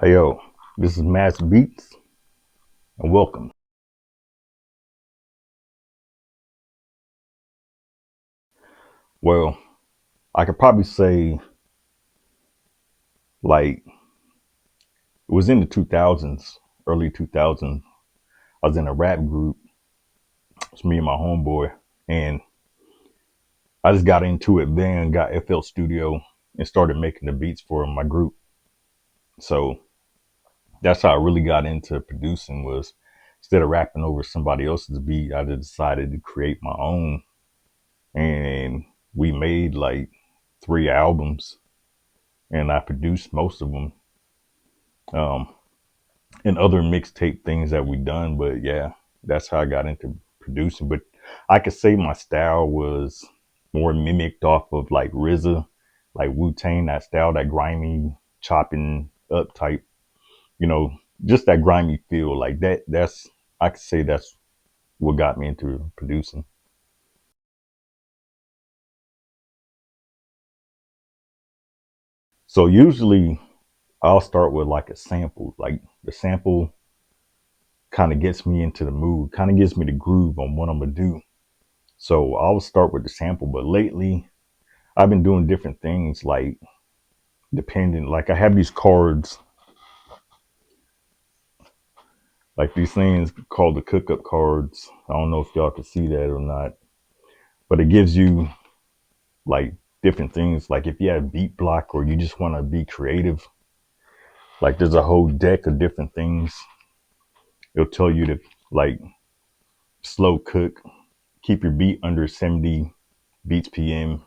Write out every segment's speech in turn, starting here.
Hey yo, this is Mass Beats and welcome. Well, I could probably say like it was in the 2000s, early 2000s. I was in a rap group. It's me and my homeboy, and I just got into it then, got FL Studio and started making the beats for my group. So that's how I really got into producing was instead of rapping over somebody else's beat, I just decided to create my own. And we made like 3 albums and I produced most of them. Um, and other mixtape things that we done. But yeah, that's how I got into producing. But I could say my style was more mimicked off of like RZA, like Wu Tang, that style, that grimy chopping up type, you know, just that grimy feel like that. That's I could say that's what got me into producing. So usually I'll start with like a sample, like the sample kind of gets me into the mood, kind of gives me the groove on what I'm gonna do. So I'll start with the sample, but lately I've been doing different things like depending, like I have these cards, like these things called the cook up cards. I don't know if y'all can see that or not, but it gives you like different things. Like if you have beat block or you just want to be creative, like there's a whole deck of different things. It'll tell you to like slow cook, keep your beat under 70 beats PM.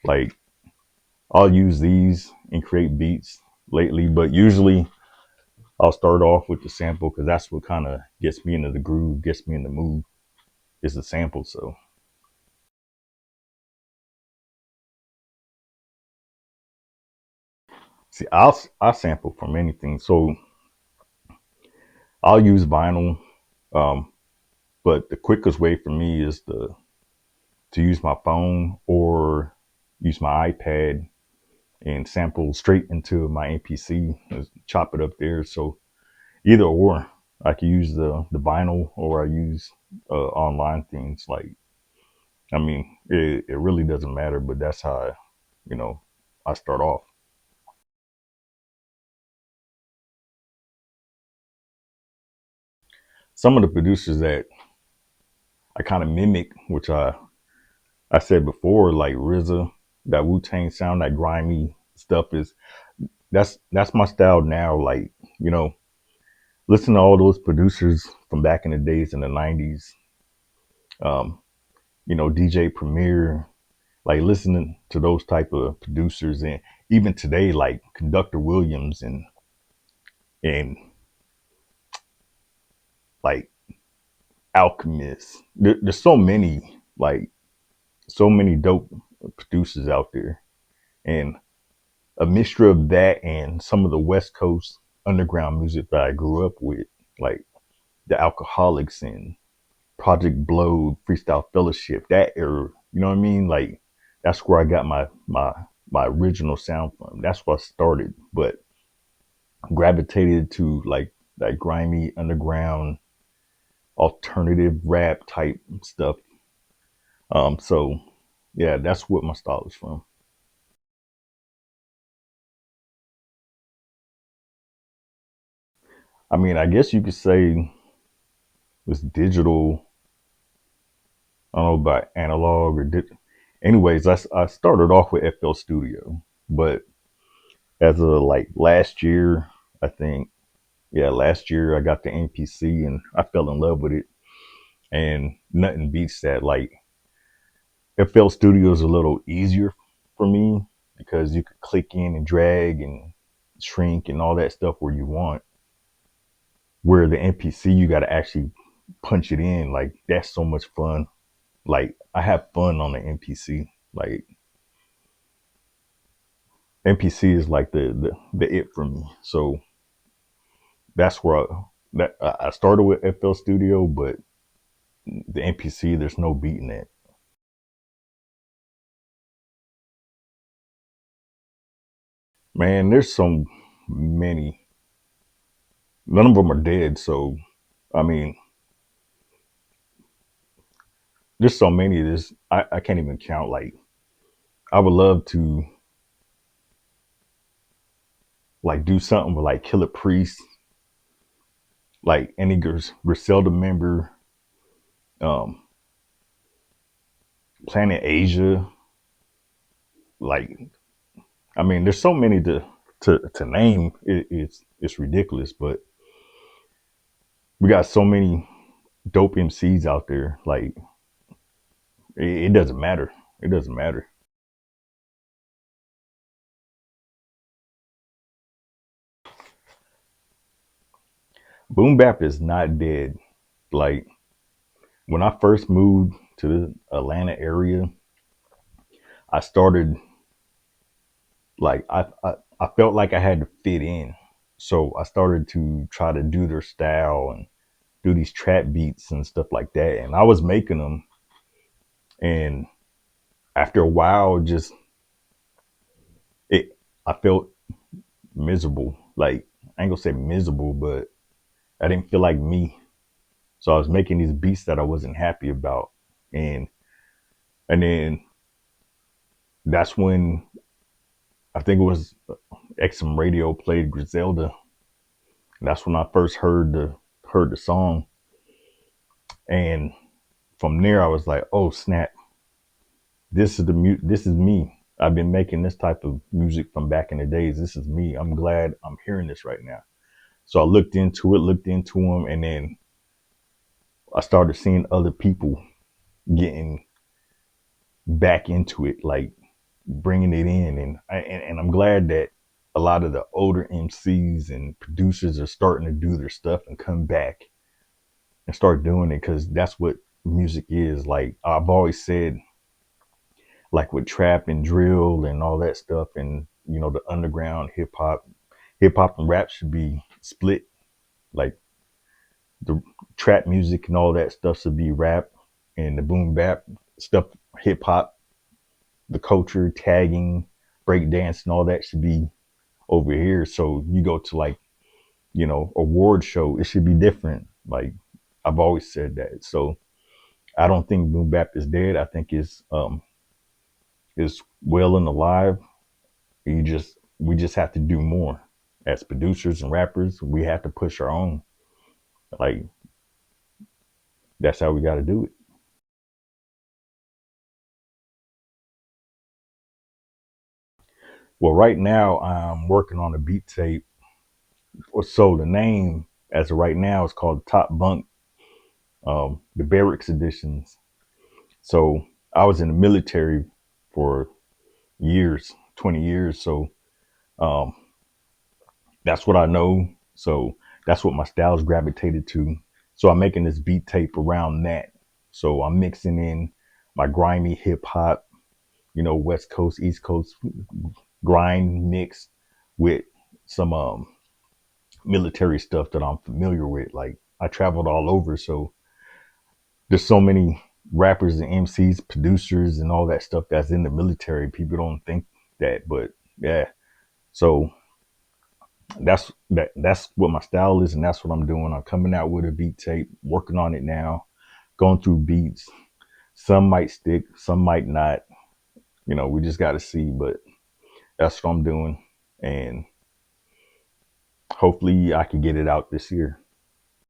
Like I'll use these and create beats lately, but usually I'll start off with the sample because that's what kind of gets me into the groove, gets me in the mood. Is the sample. So see, I'll sample from anything. So I'll use vinyl, um, but the quickest way for me is to use my phone or use my iPad and sample straight into my MPC, chop it up there. So either or, I can use the vinyl or I use online things like I mean, it really doesn't matter, but that's how you know, I start off. Some of the producers that I kind of mimic, which I said before, like RZA, that Wu Tang sound, that grimy stuff is that's my style now. Like you know, listen to all those producers from back in the days in the '90s. Um, you know, DJ Premier, like listening to those type of producers, and even today, like Conductor Williams and like Alchemist. There's so many like so many dope producers out there, and a mixture of that and some of the West Coast underground music that I grew up with, like the Alcoholics and Project Blow, Freestyle Fellowship, that era. You know what I mean? Like that's where I got my original sound from. That's where I started, but gravitated to like that grimy underground alternative rap type stuff. So yeah, that's what my style is from. I mean, I guess you could say it's digital. I don't know about analog or anyways. I started off with FL Studio, but as of like last year, I think yeah, last year I got the MPC and I fell in love with it. And nothing beats that. Like FL Studio is a little easier for me because you could click in and drag and shrink and all that stuff where you want. Where the MPC, you got to actually punch it in. Like that's so much fun. Like I have fun on the MPC. Like MPC is like the it for me. So that's where I started with FL Studio, but the MPC there's no beating it. Man, there's so many. none of them are dead. So, I mean, there's so many of this. I can't even count. Like, I would love to like do something with like Killer Priest, like any Griselda member, um, Planet Asia. Like, I mean, there's so many to name. It's ridiculous, but we got so many dope MCs out there. Like, it doesn't matter. It doesn't matter. Boom bap is not dead. Like, when I first moved to the Atlanta area, I started like I felt like I had to fit in. So I started to try to do their style and do these trap beats and stuff like that. And I was making them, and after a while, just it I felt miserable. Like, I ain't gonna say miserable, but I didn't feel like me. So I was making these beats that I wasn't happy about. And and then that's when I think it was XM Radio played Griselda. That's when I first heard the song. And from there I was like, oh snap, this is me. I've been making this type of music from back in the days. This is me. I'm glad I'm hearing this right now. So I looked into them, and then I started seeing other people getting back into it, like bringing it in, and I'm glad that a lot of the older MCs and producers are starting to do their stuff and come back and start doing it, because that's what music is. Like, I've always said, like with trap and drill and all that stuff, and the underground hip hop and rap should be split. Like, the trap music and all that stuff should be rap, and the boom bap stuff, hip hop, the culture, tagging, break dance, and all that should be over here. So you go to, like, award show, it should be different. Like, I've always said that. So I don't think boom bap is dead. I think it's well and alive. We just have to do more as producers and rappers. We have to push our own. Like, that's how we got to do it. Well, right now I'm working on a beat tape. So the name, as of right now, is called Top Bunk, the Barracks editions. So I was in the military for years, 20 years. So um, that's what I know. So that's what my style's gravitated to. So I'm making this beat tape around that. So I'm mixing in my grimy hip hop, West Coast, East Coast grind mixed with some military stuff that I'm familiar with. Like, I traveled all over, so there's so many rappers and MCs, producers, and all that stuff that's in the military. People don't think that, but yeah. So that's what my style is, and that's what I'm doing. I'm coming out with a beat tape, working on it now, going through beats. Some might stick, some might not. We just got to see, but that's what I'm doing, and hopefully I can get it out this year.